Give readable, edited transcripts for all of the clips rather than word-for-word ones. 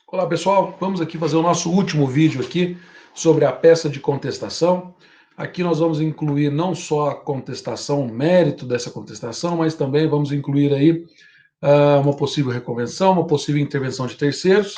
Olá pessoal, vamos aqui fazer o nosso último vídeo aqui sobre a peça de contestação. Aqui nós vamos incluir não só a contestação, o mérito dessa contestação, mas também vamos incluir aí uma possível reconvenção, uma possível intervenção de terceiros.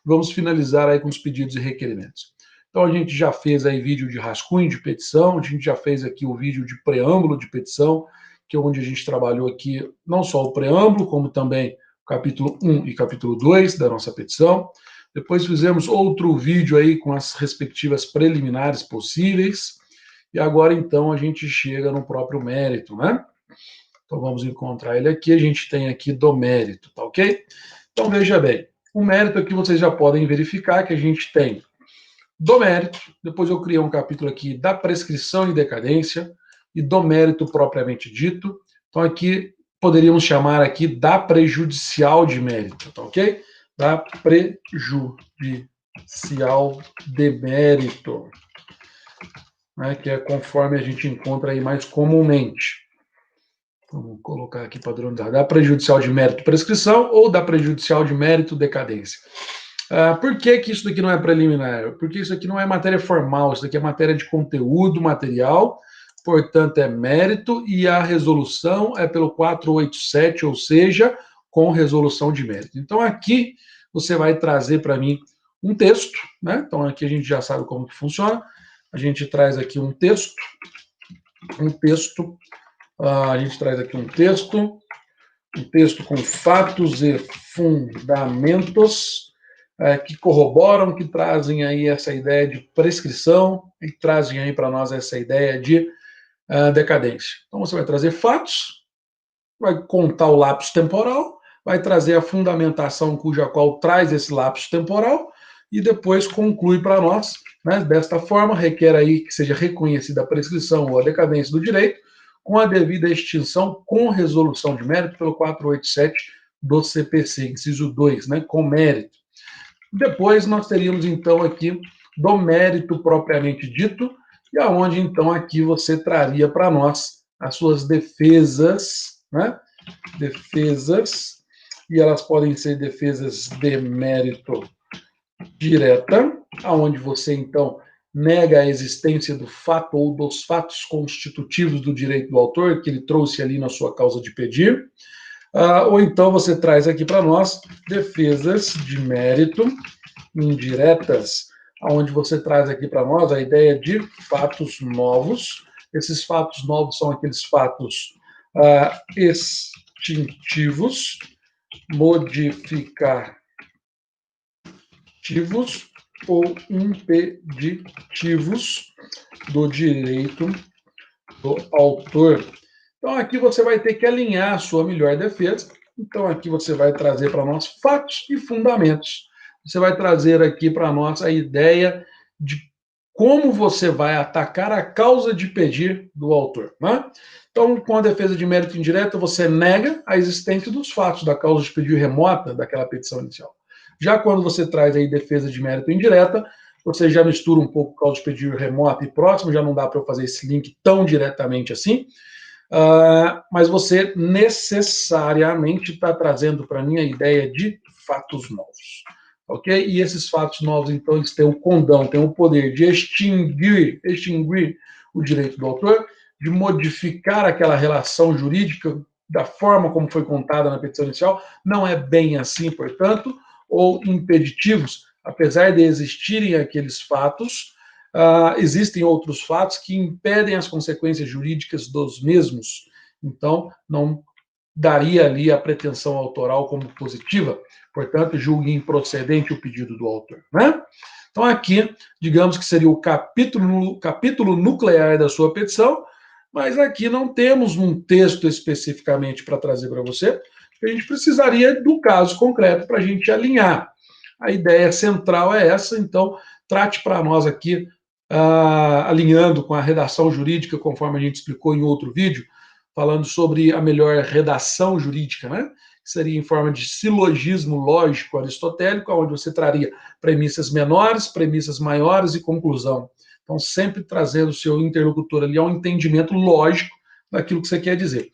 Vamos finalizar aí com os pedidos e requerimentos. Então a gente já fez aí vídeo de rascunho de petição, a gente já fez aqui o vídeo de preâmbulo de petição, que é onde a gente trabalhou aqui não só o preâmbulo, como também capítulo 1 e capítulo 2 da nossa petição. Depois fizemos outro vídeo aí com as respectivas preliminares possíveis. E agora, então, a gente chega no próprio mérito, né? Então, vamos encontrar ele aqui. A gente tem aqui do mérito, tá ok? Então, veja bem. O mérito aqui vocês já podem verificar que a gente tem do mérito. Depois eu criei um capítulo aqui da prescrição e decadência e do mérito propriamente dito. Então, aqui poderíamos chamar aqui da prejudicial de mérito, tá ok? Da prejudicial de mérito, né, que é conforme a gente encontra aí mais comumente. Vamos colocar aqui padronizado. Da prejudicial de mérito prescrição ou da prejudicial de mérito decadência. Por que isso daqui não é preliminar? Porque isso aqui não é matéria formal, isso daqui é matéria de conteúdo material, portanto é mérito, e a resolução é pelo 487, ou seja, com resolução de mérito. Então aqui você vai trazer para mim um texto, né? Então aqui a gente já sabe como que funciona. A gente traz aqui um texto, a gente traz aqui um texto com fatos e fundamentos que corroboram, que trazem aí essa ideia de prescrição e trazem aí para nós essa ideia de decadência. Então você vai trazer fatos, vai contar o lapso temporal, vai trazer a fundamentação cuja qual traz esse lapso temporal e depois conclui para nós, né, desta forma, requer aí que seja reconhecida a prescrição ou a decadência do direito com a devida extinção com resolução de mérito pelo 487 do CPC, inciso 2, né, com mérito. Depois nós teríamos então aqui do mérito propriamente dito, e aonde então aqui você traria para nós as suas defesas, né? Defesas, e elas podem ser defesas de mérito direta, aonde você então nega a existência do fato ou dos fatos constitutivos do direito do autor, que ele trouxe ali na sua causa de pedir. Ou então você traz aqui para nós defesas de mérito indiretas, onde você traz aqui para nós a ideia de fatos novos. Esses fatos novos são aqueles fatos extintivos, modificativos ou impeditivos do direito do autor. Então, aqui você vai ter que alinhar a sua melhor defesa. Então, aqui você vai trazer para nós fatos e fundamentos. Você vai trazer aqui para nós a ideia de como você vai atacar a causa de pedir do autor, né? Então, com a defesa de mérito indireto, você nega a existência dos fatos da causa de pedir remota daquela petição inicial. Já quando você traz aí defesa de mérito indireta, você já mistura um pouco causa de pedir remota e próximo, já não dá para eu fazer esse link tão diretamente assim. Mas você necessariamente está trazendo para mim a ideia de fatos novos, ok? E esses fatos novos, então, eles têm o condão, têm o poder de extinguir o direito do autor, de modificar aquela relação jurídica da forma como foi contada na petição inicial, não é bem assim, portanto, ou impeditivos, apesar de existirem aqueles fatos, existem outros fatos que impedem as consequências jurídicas dos mesmos. Então, não daria ali a pretensão autoral como positiva, portanto, julgue improcedente o pedido do autor, né? Então, aqui, digamos que seria o capítulo nuclear da sua petição, mas aqui não temos um texto especificamente para trazer para você, porque a gente precisaria do caso concreto para a gente alinhar. A ideia central é essa, então, trate para nós aqui alinhando com a redação jurídica, conforme a gente explicou em outro vídeo, falando sobre a melhor redação jurídica, né? Seria em forma de silogismo lógico aristotélico, onde você traria premissas menores, premissas maiores e conclusão. Então, sempre trazendo o seu interlocutor ali ao entendimento lógico daquilo que você quer dizer.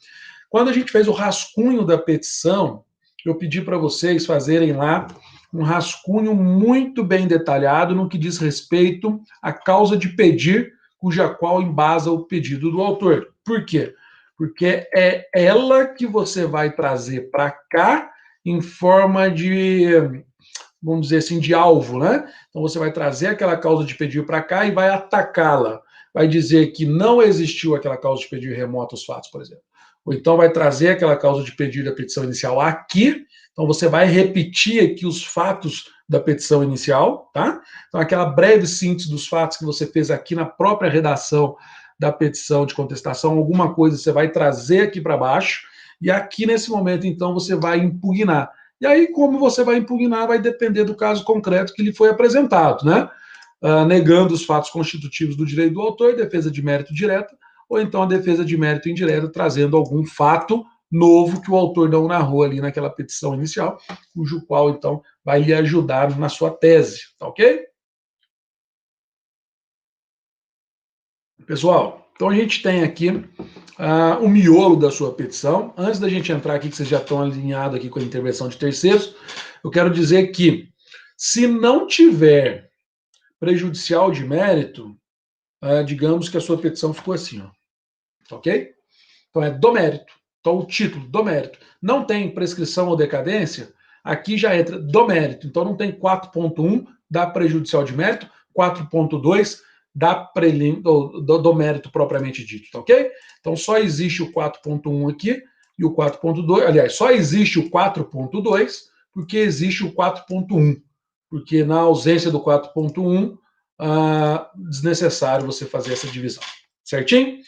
Quando a gente fez o rascunho da petição, eu pedi para vocês fazerem lá um rascunho muito bem detalhado no que diz respeito à causa de pedir, cuja qual embasa o pedido do autor. Por quê? Porque é ela que você vai trazer para cá em forma de, vamos dizer assim, de alvo, né? Então você vai trazer aquela causa de pedido para cá e vai atacá-la. Vai dizer que não existiu aquela causa de pedido remota aos fatos, por exemplo. Ou então vai trazer aquela causa de pedido da petição inicial aqui. Então você vai repetir aqui os fatos da petição inicial, tá? Então aquela breve síntese dos fatos que você fez aqui na própria redação da petição de contestação, alguma coisa você vai trazer aqui para baixo, e aqui nesse momento, então, você vai impugnar. E aí, como você vai impugnar, vai depender do caso concreto que lhe foi apresentado, né? Negando os fatos constitutivos do direito do autor, defesa de mérito direta, ou então a defesa de mérito indireta, trazendo algum fato novo que o autor não narrou ali naquela petição inicial, cujo qual, então, vai lhe ajudar na sua tese, tá ok? Pessoal, então a gente tem aqui o miolo da sua petição. Antes da gente entrar aqui, que vocês já estão alinhados aqui com a intervenção de terceiros, eu quero dizer que, se não tiver prejudicial de mérito, digamos que a sua petição ficou assim, ó, ok? Então é do mérito. Então o título, do mérito. Não tem prescrição ou decadência, aqui já entra do mérito. Então não tem 4.1 da prejudicial de mérito, 4.2 do mérito propriamente dito, tá ok? Então só existe o 4.1 aqui e o 4.2, aliás, só existe o 4.2 porque existe o 4.1, porque na ausência do 4.1, desnecessário você fazer essa divisão, certinho?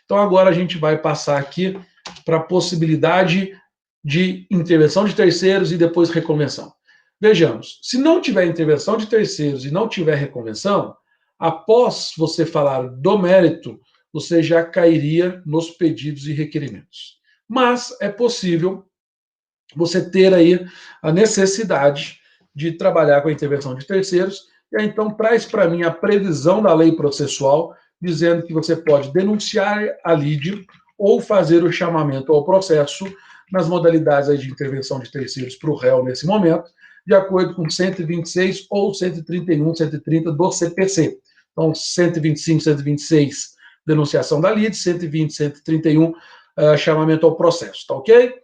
Então agora a gente vai passar aqui para a possibilidade de intervenção de terceiros e depois reconvenção. Vejamos, se não tiver intervenção de terceiros e não tiver reconvenção, após você falar do mérito, você já cairia nos pedidos e requerimentos. Mas é possível você ter aí a necessidade de trabalhar com a intervenção de terceiros, e aí então traz para mim a previsão da lei processual, dizendo que você pode denunciar a lide ou fazer o chamamento ao processo nas modalidades de intervenção de terceiros para o réu nesse momento, de acordo com 126 ou 131, 130 do CPC. Então, 125, 126, denunciação da lide, 120, 131, chamamento ao processo, tá ok?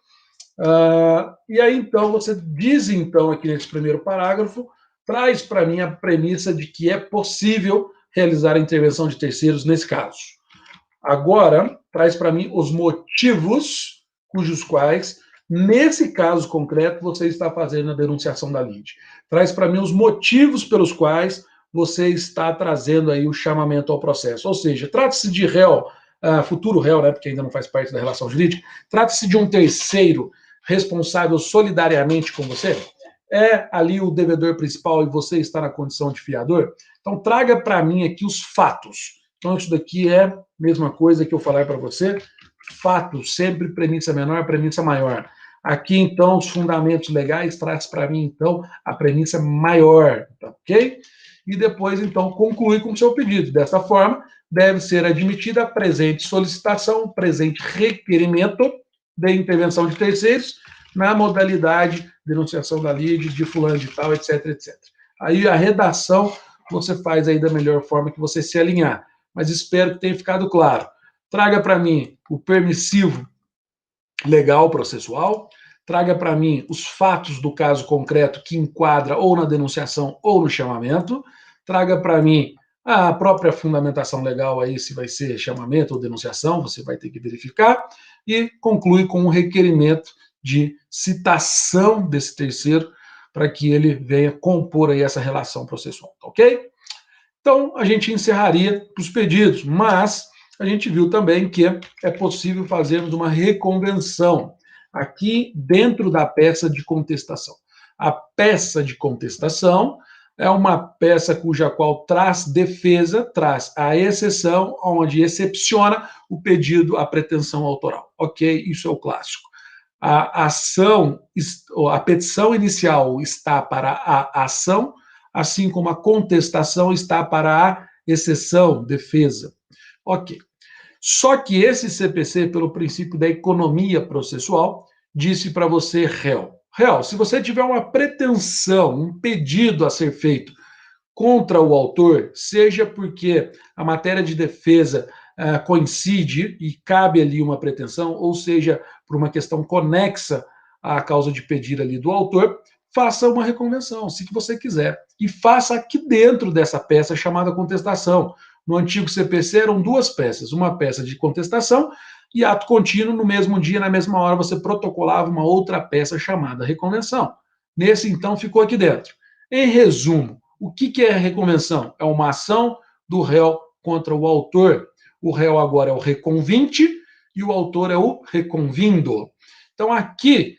E aí, então, você diz, então, aqui nesse primeiro parágrafo, traz para mim a premissa de que é possível realizar a intervenção de terceiros nesse caso. Agora, traz para mim os motivos cujos quais, nesse caso concreto, você está fazendo a denunciação da lide. Traz para mim os motivos pelos quais você está trazendo aí o chamamento ao processo. Ou seja, trata-se de réu, futuro réu, né, porque ainda não faz parte da relação jurídica, trata-se de um terceiro responsável solidariamente com você? É ali o devedor principal e você está na condição de fiador? Então, traga para mim aqui os fatos. Então, isso daqui é a mesma coisa que eu falar para você. Fatos, sempre premissa menor, premissa maior. Aqui, então, os fundamentos legais traz para mim, então, a premissa maior, tá ok? E depois, então, conclui com o seu pedido. Dessa forma, deve ser admitida a presente solicitação, presente requerimento de intervenção de terceiros na modalidade denunciação da lide, de fulano de tal, etc, etc. Aí a redação você faz aí da melhor forma que você se alinhar. Mas espero que tenha ficado claro. Traga para mim o permissivo legal processual, traga para mim os fatos do caso concreto que enquadra ou na denunciação ou no chamamento, traga para mim a própria fundamentação legal aí, se vai ser chamamento ou denunciação, você vai ter que verificar, e conclui com um requerimento de citação desse terceiro para que ele venha compor aí essa relação processual, ok? Então, a gente encerraria os pedidos, mas a gente viu também que é possível fazermos uma reconvenção aqui dentro da peça de contestação. A peça de contestação é uma peça cuja qual traz defesa, traz a exceção, onde excepciona o pedido, a pretensão autoral. Ok? Isso é o clássico. A ação, a petição inicial está para a ação, assim como a contestação está para a exceção, defesa. Ok. Só que esse CPC, pelo princípio da economia processual, disse para você réu. Réu, se você tiver uma pretensão, um pedido a ser feito contra o autor, seja porque a matéria de defesa coincide e cabe ali uma pretensão, ou seja, por uma questão conexa à causa de pedir ali do autor, faça uma reconvenção, se que você quiser. E faça aqui dentro dessa peça chamada contestação. No antigo CPC eram duas peças, uma peça de contestação e ato contínuo, no mesmo dia, na mesma hora, você protocolava uma outra peça chamada reconvenção. Nesse, então, ficou aqui dentro. Em resumo, o que é a reconvenção? É uma ação do réu contra o autor. O réu agora é o reconvinte e o autor é o reconvindo. Então, aqui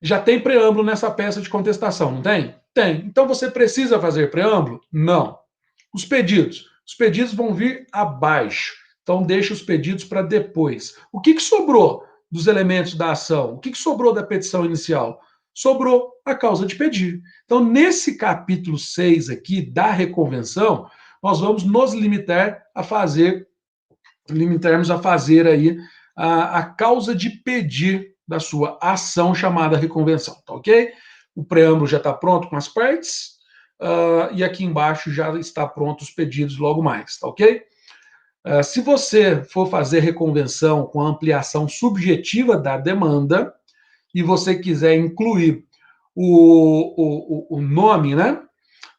já tem preâmbulo nessa peça de contestação, não tem? Tem. Então, você precisa fazer preâmbulo? Não. Os pedidos. Os pedidos vão vir abaixo. Então, deixa os pedidos para depois. O que sobrou dos elementos da ação? O que sobrou da petição inicial? Sobrou a causa de pedir. Então, nesse capítulo 6 aqui da reconvenção, nós vamos nos limitarmos a fazer aí a causa de pedir da sua ação chamada reconvenção, tá ok? O preâmbulo já está pronto com as partes, e aqui embaixo já está pronto os pedidos logo mais, tá ok? Se você for fazer reconvenção com a ampliação subjetiva da demanda, e você quiser incluir o nome, né,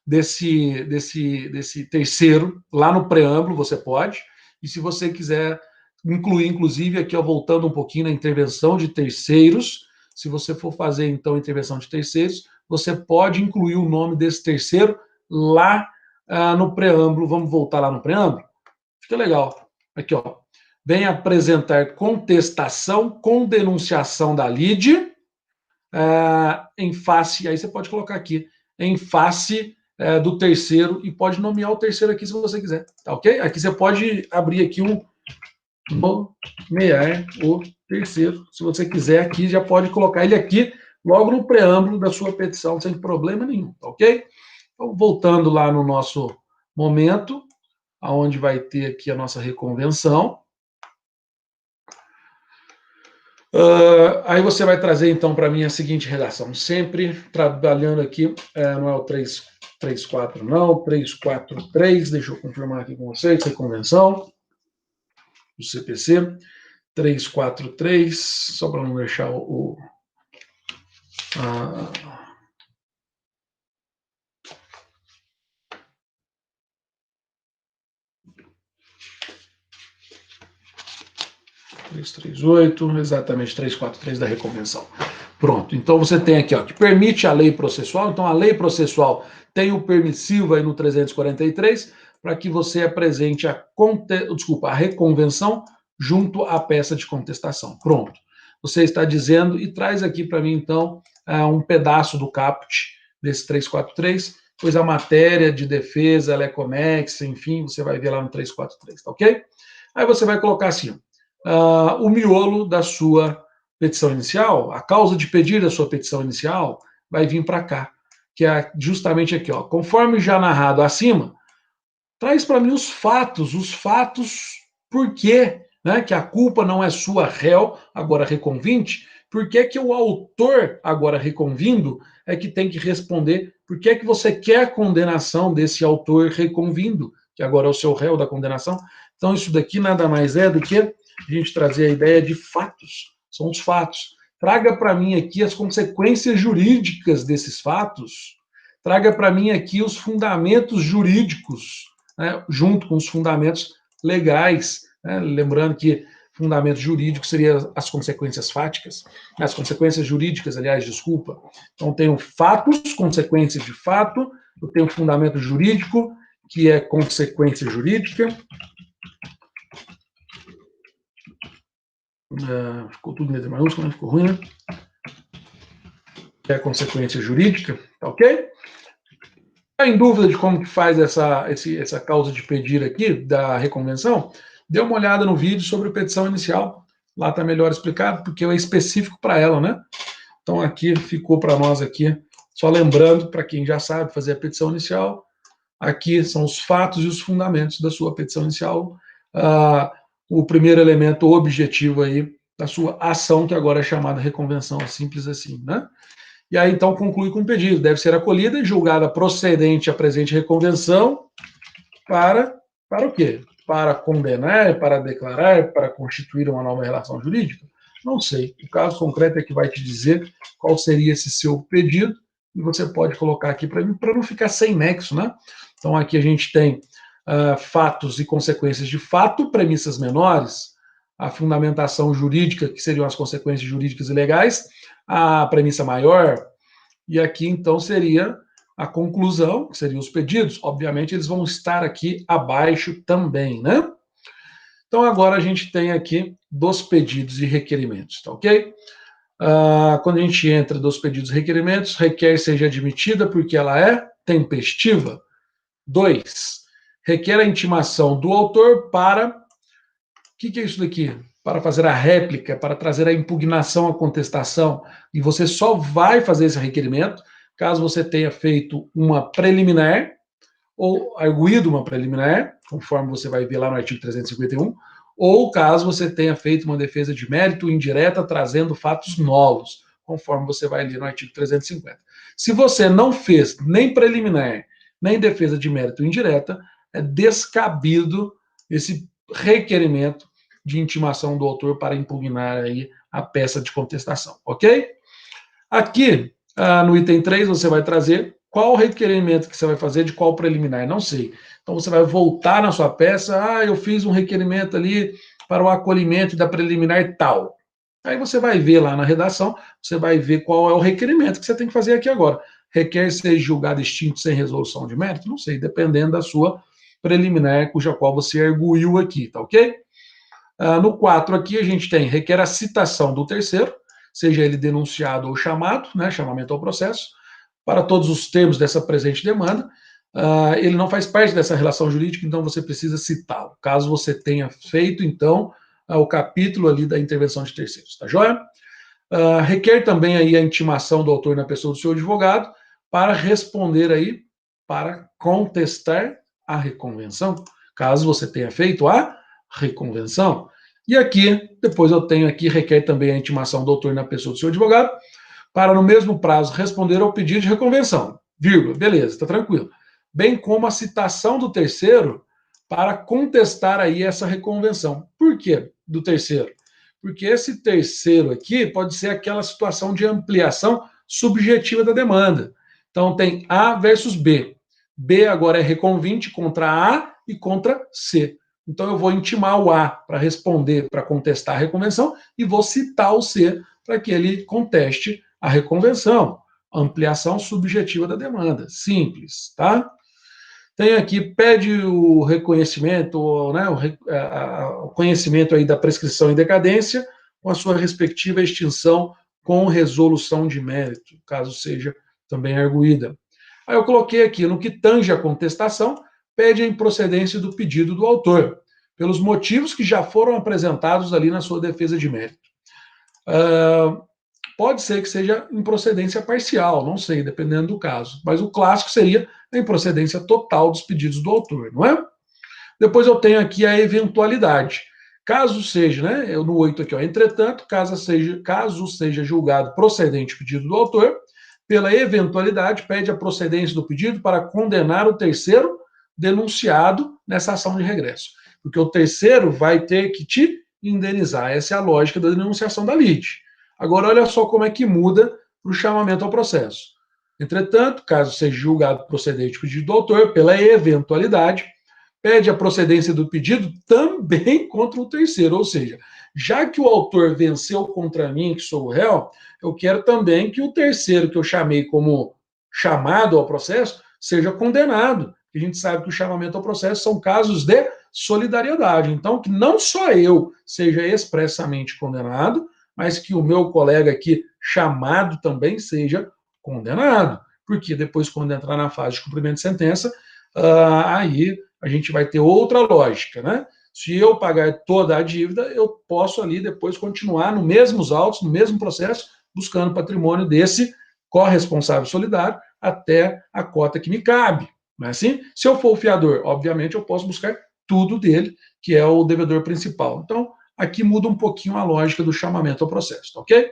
desse terceiro lá no preâmbulo, você pode. E se você quiser incluir, inclusive, aqui, ó, voltando um pouquinho na intervenção de terceiros, se você for fazer, então, intervenção de terceiros, você pode incluir o nome desse terceiro lá no preâmbulo. Vamos voltar lá no preâmbulo? Fica legal. Aqui, ó. Vem apresentar contestação com denunciação da lide, em face, aí você pode colocar aqui, em face do terceiro, e pode nomear o terceiro aqui se você quiser, tá ok? Aqui você pode abrir aqui nomear o terceiro, se você quiser aqui, já pode colocar ele aqui, logo no preâmbulo da sua petição, sem problema nenhum, tá ok? Então, voltando lá no nosso momento, aonde vai ter aqui a nossa reconvenção, aí você vai trazer, então, para mim a seguinte redação. Sempre trabalhando aqui, não é o 334, não, 343, deixa eu confirmar aqui com vocês, reconvenção do CPC, 343, só para não deixar a, 338, exatamente, 343 da reconvenção. Pronto, então você tem aqui, ó, que permite a lei processual, então a lei processual tem o permissivo aí no 343, para que você apresente a reconvenção junto à peça de contestação. Pronto. Você está dizendo, e traz aqui para mim, então, um pedaço do caput desse 343, pois a matéria de defesa, ela é conexa, enfim, você vai ver lá no 343, tá ok? Aí você vai colocar assim, o miolo da sua petição inicial, a causa de pedir da sua petição inicial, vai vir para cá, que é justamente aqui, ó. Conforme já narrado acima, traz para mim os fatos por quê, né, que a culpa não é sua, réu, agora reconvinte, por que que o autor, agora reconvindo, é que tem que responder por que que você quer a condenação desse autor reconvindo, que agora é o seu réu da condenação. Então, isso daqui nada mais é do que a gente trazer a ideia de fatos, são os fatos. Traga para mim aqui as consequências jurídicas desses fatos, traga para mim aqui os fundamentos jurídicos, né, junto com os fundamentos legais, né, lembrando que fundamento jurídico seria as consequências fáticas, as consequências jurídicas, aliás, desculpa. Então, tenho fatos, consequências de fato, eu tenho fundamento jurídico, que é consequência jurídica. Ficou tudo em letra maiúscula, ficou ruim, né? Que é a consequência jurídica, tá ok? Está em dúvida de como que faz essa causa de pedir aqui, da reconvenção? Dê uma olhada no vídeo sobre a petição inicial. Lá está melhor explicado, porque é específico para ela, né? Então aqui ficou para nós aqui, só lembrando, para quem já sabe fazer a petição inicial, aqui são os fatos e os fundamentos da sua petição inicial. O primeiro elemento objetivo aí da sua ação, que agora é chamada reconvenção, simples assim, né? E aí, então, conclui com o pedido. Deve ser acolhida e julgada procedente a presente reconvenção para o quê? Para condenar, para declarar, para constituir uma nova relação jurídica? Não sei. O caso concreto é que vai te dizer qual seria esse seu pedido e você pode colocar aqui para mim, para não ficar sem nexo, né? Então, aqui a gente tem fatos e consequências de fato, premissas menores, a fundamentação jurídica, que seriam as consequências jurídicas e legais, a premissa maior, e aqui então seria a conclusão, que seriam os pedidos. Obviamente, eles vão estar aqui abaixo também, né? Então, agora a gente tem aqui dos pedidos e requerimentos, tá ok? Quando a gente entra dos pedidos e requerimentos, requer seja admitida porque ela é tempestiva. 2. Requer a intimação do autor para... O que é isso daqui? Para fazer a réplica, para trazer a impugnação, a contestação, e você só vai fazer esse requerimento caso você tenha feito uma preliminar ou arguído uma preliminar, conforme você vai ver lá no artigo 351, ou caso você tenha feito uma defesa de mérito indireta trazendo fatos novos, conforme você vai ler no artigo 350. Se você não fez nem preliminar, nem defesa de mérito indireta, é descabido esse requerimento de intimação do autor para impugnar aí a peça de contestação, ok? Aqui, no item 3, você vai trazer qual requerimento que você vai fazer de qual preliminar, não sei. Então, você vai voltar na sua peça, eu fiz um requerimento ali para o acolhimento da preliminar tal. Aí você vai ver lá na redação, você vai ver qual é o requerimento que você tem que fazer aqui agora. Requer ser julgado extinto sem resolução de mérito? Não sei, dependendo da sua preliminar, cuja qual você arguiu aqui, tá ok? No 4 aqui a gente tem requer a citação do terceiro, seja ele denunciado ou chamado, né, chamamento ao processo, para todos os termos dessa presente demanda. Ele não faz parte dessa relação jurídica, então você precisa citá-lo. Caso você tenha feito, então, o capítulo ali da intervenção de terceiros, tá joia? Requer também aí a intimação do autor na pessoa do seu advogado para responder aí, para contestar a reconvenção, caso você tenha feito a reconvenção. E aqui, depois eu tenho aqui, requer também a intimação do autor na pessoa do seu advogado, para no mesmo prazo responder ao pedido de reconvenção, vírgula, beleza, está tranquilo. Bem como a citação do terceiro para contestar aí essa reconvenção. Por quê do terceiro? Porque esse terceiro aqui pode ser aquela situação de ampliação subjetiva da demanda. Então tem A versus B. B agora é reconvinte contra A e contra C. Então eu vou intimar o A para responder, para contestar a reconvenção, e vou citar o C para que ele conteste a reconvenção. Ampliação subjetiva da demanda. Simples, tá? Tem aqui, pede o reconhecimento, né, o conhecimento aí da prescrição em decadência, com a sua respectiva extinção com resolução de mérito, caso seja também arguída. Aí eu coloquei aqui, no que tange a contestação, pede a improcedência do pedido do autor, pelos motivos que já foram apresentados ali na sua defesa de mérito. Pode ser que seja improcedência parcial, não sei, dependendo do caso. Mas o clássico seria a improcedência total dos pedidos do autor, não é? Depois eu tenho aqui a eventualidade. Caso seja, né, no 8 aqui, entretanto, caso seja julgado procedente o pedido do autor, pela eventualidade, pede a procedência do pedido para condenar o terceiro denunciado nessa ação de regresso. Porque o terceiro vai ter que te indenizar. Essa é a lógica da denunciação da lide. Agora, olha só como é que muda para o chamamento ao processo. Entretanto, caso seja julgado procedente o pedido do autor, pela eventualidade, pede a procedência do pedido também contra o terceiro. Ou seja, já que o autor venceu contra mim, que sou o réu, eu quero também que o terceiro, que eu chamei como chamado ao processo, seja condenado. A gente sabe que o chamamento ao processo são casos de solidariedade. Então, que não só eu seja expressamente condenado, mas que o meu colega aqui chamado também seja condenado. Porque depois, quando entrar na fase de cumprimento de sentença, aí a gente vai ter outra lógica, né? Se eu pagar toda a dívida, eu posso ali depois continuar no mesmos autos, no mesmo processo, buscando patrimônio desse corresponsável solidário até a cota que me cabe. Não é assim? Se eu for o fiador, obviamente eu posso buscar tudo dele, que é o devedor principal. Então, aqui muda um pouquinho a lógica do chamamento ao processo, tá ok?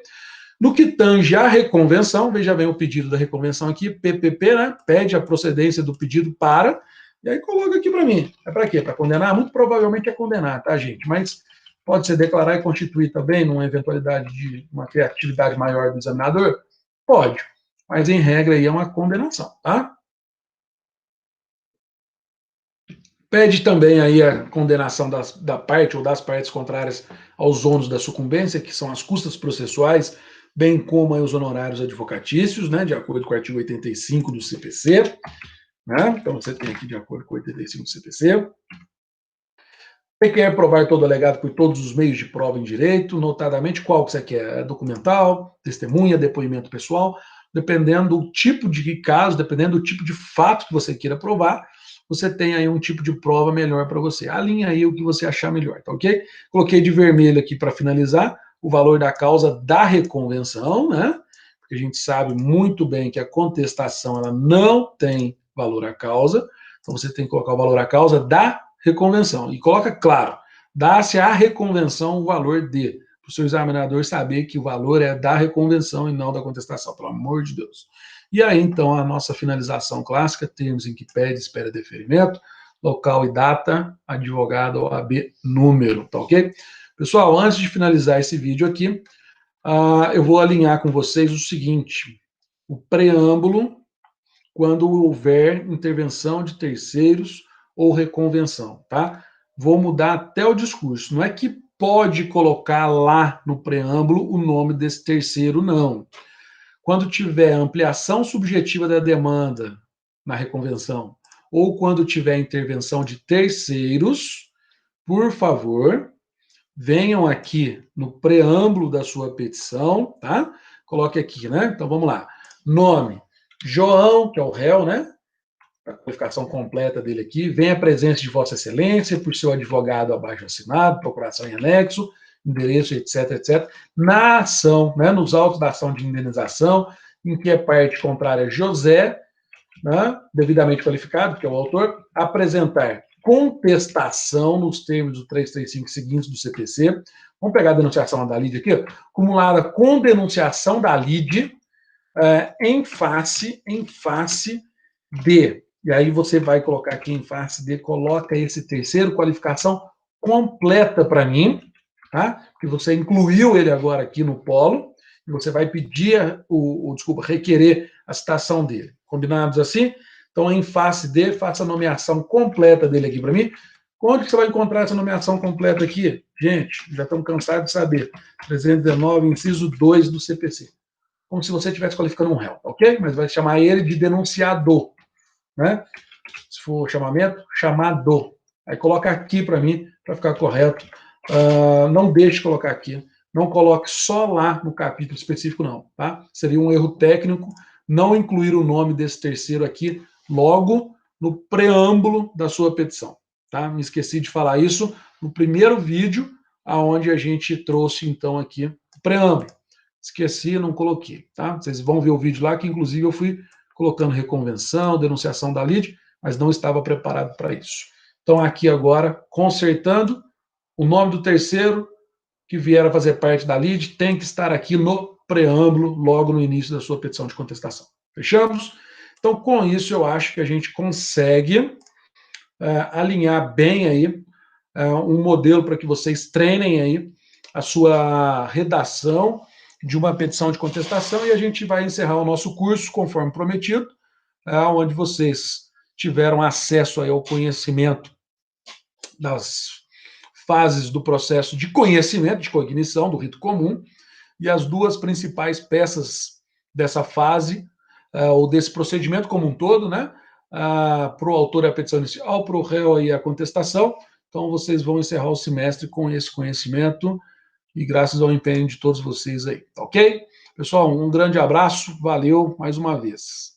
No que tange à reconvenção, veja bem o pedido da reconvenção aqui, PPP, né? Pede a procedência do pedido para, e aí coloca aqui para mim. É para quê? Para condenar? Muito provavelmente é condenar, tá, gente? Mas pode ser declarar e constituir também, numa eventualidade de uma criatividade maior do examinador? Pode. Mas, em regra, aí é uma condenação, tá? Pede também aí a condenação da parte ou das partes contrárias aos ônus da sucumbência, que são as custas processuais, bem como aí os honorários advocatícios, né, de acordo com o artigo 85 do CPC. Né? Então, você tem aqui de acordo com o 85 do CPC. Você quer provar todo alegado por todos os meios de prova em direito, notadamente qual que você quer? Documental, testemunha, depoimento pessoal, dependendo do tipo de caso, dependendo do tipo de fato que você queira provar, você tem aí um tipo de prova melhor para você. Alinha aí o que você achar melhor, tá ok? Coloquei de vermelho aqui para finalizar o valor da causa da reconvenção, né? Porque a gente sabe muito bem que a contestação ela não tem valor à causa, então você tem que colocar o valor à causa da reconvenção. E coloca claro, dá-se à reconvenção o valor de, para o seu examinador saber que o valor é da reconvenção e não da contestação, pelo amor de Deus. E aí, então, a nossa finalização clássica, termos em que pede, espera deferimento, local e data, advogado, OAB, número, tá ok? Pessoal, antes de finalizar esse vídeo aqui, eu vou alinhar com vocês o seguinte, o preâmbulo, quando houver intervenção de terceiros ou reconvenção, tá? Vou mudar até o discurso. Não é que pode colocar lá no preâmbulo o nome desse terceiro, não. Quando tiver ampliação subjetiva da demanda na reconvenção, ou quando tiver intervenção de terceiros, por favor, venham aqui no preâmbulo da sua petição, tá? Coloque aqui, né? Então vamos lá. Nome, João, que é o réu, né? A qualificação completa dele aqui. Vem a presença de Vossa Excelência, por seu advogado abaixo assinado, procuração em anexo, endereço, etc, etc. Na ação, né? Nos autos da ação de indenização, em que é parte contrária José, né? Devidamente qualificado, que é o autor, apresentar contestação nos termos do 335 seguintes do CPC. Vamos pegar a denunciação da LID aqui, ó, acumulada com denunciação da LID em face de. E aí você vai colocar aqui em face de, coloca esse terceiro, qualificação completa para mim, tá? Porque você incluiu ele agora aqui no polo, e você vai pedir, requerer a citação dele. Combinados assim? Então, em face de, faça a nomeação completa dele aqui para mim. Onde que você vai encontrar essa nomeação completa aqui? Gente, já estamos cansados de saber. 319, inciso 2 do CPC. Como se você estivesse qualificando um réu, ok? Mas vai chamar ele de denunciador, né? Se for chamamento, chamado. Aí coloca aqui para mim, para ficar correto. Não deixe de colocar aqui. Não coloque só lá no capítulo específico, não, tá? Seria um erro técnico não incluir o nome desse terceiro aqui logo no preâmbulo da sua petição, tá? Me esqueci de falar isso no primeiro vídeo, aonde a gente trouxe, então, aqui o preâmbulo. Esqueci, não coloquei, tá? Vocês vão ver o vídeo lá, que inclusive eu fui colocando reconvenção, denunciação da LID, mas não estava preparado para isso. Então, aqui agora, consertando, o nome do terceiro que vier a fazer parte da LID tem que estar aqui no preâmbulo, logo no início da sua petição de contestação. Fechamos? Então, com isso, eu acho que a gente consegue alinhar bem aí um modelo para que vocês treinem aí a sua redação de uma petição de contestação e a gente vai encerrar o nosso curso, conforme prometido, onde vocês tiveram acesso aí ao conhecimento das fases do processo de conhecimento, de cognição, do rito comum, e as duas principais peças dessa fase, ou desse procedimento como um todo, né? Para o autor a petição inicial, para o réu aí a contestação. Então, vocês vão encerrar o semestre com esse conhecimento e graças ao empenho de todos vocês aí, ok? Pessoal, um grande abraço, valeu mais uma vez.